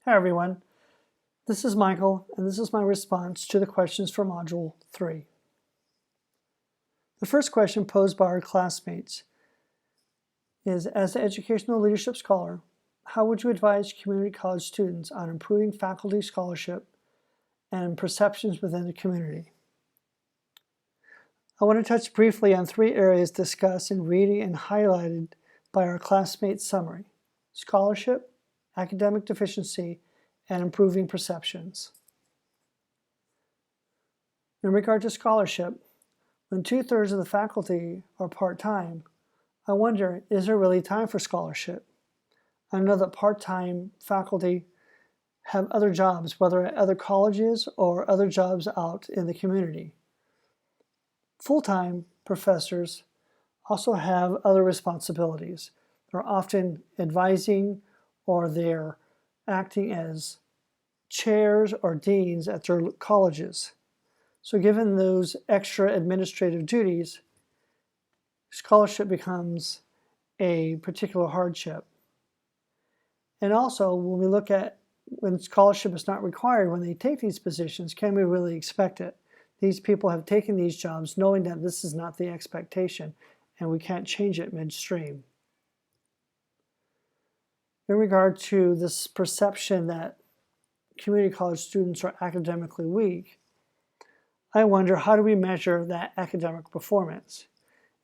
Hi everyone, this is Michael and this is my response to the questions for Module 3. The first question posed by our classmates is, as the Educational Leadership Scholar, how would you advise community college students on improving faculty scholarship and perceptions within the community? I want to touch briefly on 3 areas discussed in reading and highlighted by our classmates' summary: scholarship, academic deficiency, and improving perceptions. In regard to scholarship, when 2/3 of the faculty are part-time, I wonder, is there really time for scholarship? I know that part-time faculty have other jobs, whether at other colleges or other jobs out in the community. Full-time professors also have other responsibilities. They're often advising or they're acting as chairs or deans at their colleges. So given those extra administrative duties, scholarship becomes a particular hardship. And also, when we look at when scholarship is not required, when they take these positions, can we really expect it? These people have taken these jobs knowing that this is not the expectation, and we can't change it midstream. In regard to this perception that community college students are academically weak, I wonder, how do we measure that academic performance?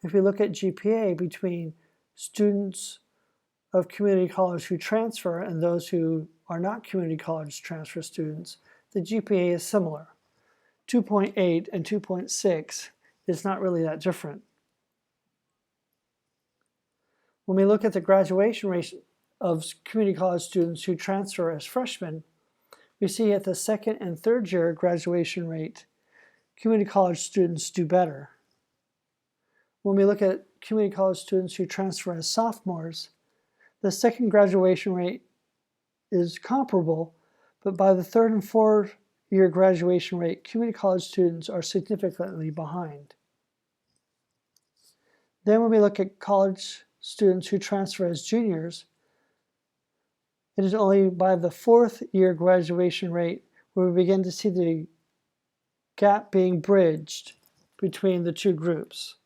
If we look at GPA between students of community college who transfer and those who are not community college transfer students, the GPA is similar. 2.8 and 2.6 is not really that different. When we look at the graduation rate of community college students who transfer as freshmen, we see at the second and third year graduation rate, community college students do better. When we look at community college students who transfer as sophomores, the second graduation rate is comparable, but by the third and fourth year graduation rate, community college students are significantly behind. Then when we look at college students who transfer as juniors, it is only by the fourth year graduation rate where we begin to see the gap being bridged between the two groups.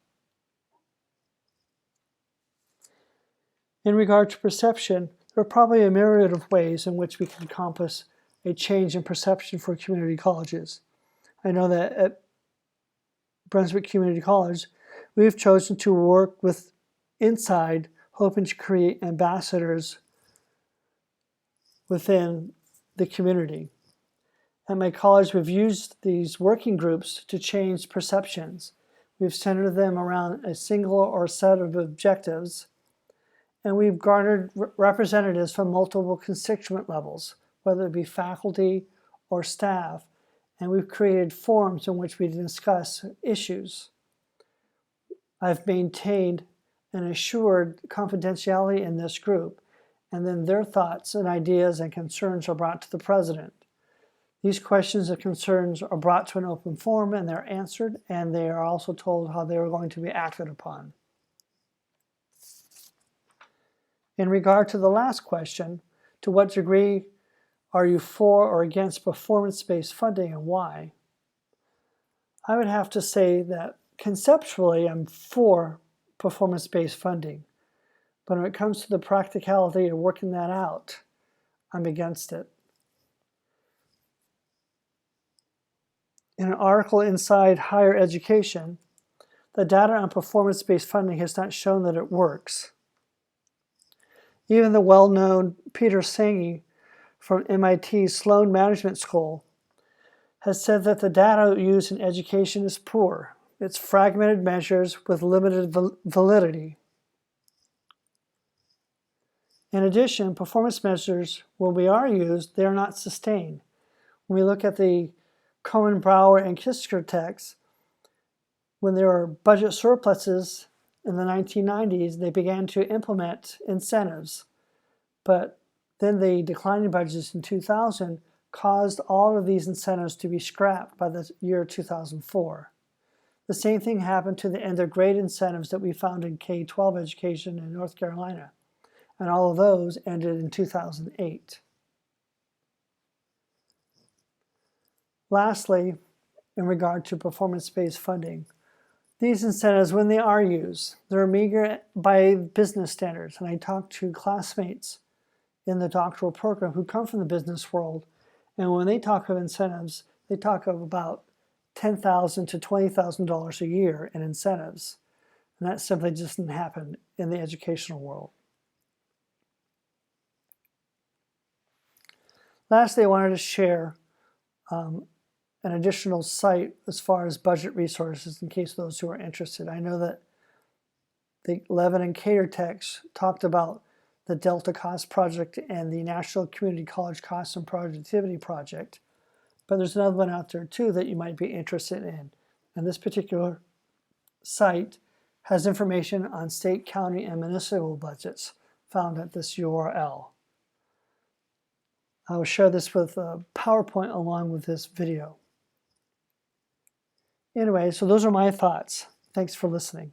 In regard to perception, there are probably a myriad of ways in which we can encompass a change in perception for community colleges. I know that at Brunswick Community College, we've chosen to work with inside, hoping to create ambassadors within the community. At my college, we've used these working groups to change perceptions. We've centered them around a single or set of objectives, and we've garnered representatives from multiple constituent levels, whether it be faculty or staff, and we've created forums in which we discuss issues. I've maintained and assured confidentiality in this group, and then their thoughts and ideas and concerns are brought to the president. These questions and concerns are brought to an open forum and they're answered, and they are also told how they are going to be acted upon. In regard to the last question, to what degree are you for or against performance-based funding and why? I would have to say that conceptually I'm for performance-based funding, but when it comes to the practicality of working that out, I'm against it. In an article inside Higher Education, the data on performance-based funding has not shown that it works. Even the well-known Peter Senge from MIT's Sloan Management School has said that the data used in education is poor. It's fragmented measures with limited validity. In addition, performance measures, when we are used, they are not sustained. When we look at the Cohen, Brower, and Kisker texts, when there were budget surpluses in the 1990s, they began to implement incentives. But then the declining budgets in 2000 caused all of these incentives to be scrapped by the year 2004. The same thing happened to the end of grade incentives that we found in K-12 education in North Carolina, and all of those ended in 2008. Lastly, in regard to performance-based funding, these incentives, when they are used, they're meager by business standards. And I talked to classmates in the doctoral program who come from the business world, and when they talk of incentives, they talk of about $10,000 to $20,000 a year in incentives. And that simply just didn't happen in the educational world. Lastly, I wanted to share an additional site as far as budget resources in case those who are interested. I know that the Levin and Catertex talked about the Delta Cost Project and the National Community College Cost and Productivity Project, but there's another one out there too that you might be interested in. And this particular site has information on state, county, and municipal budgets found at this URL. I will share this with a PowerPoint along with this video. Anyway, so those are my thoughts. Thanks for listening.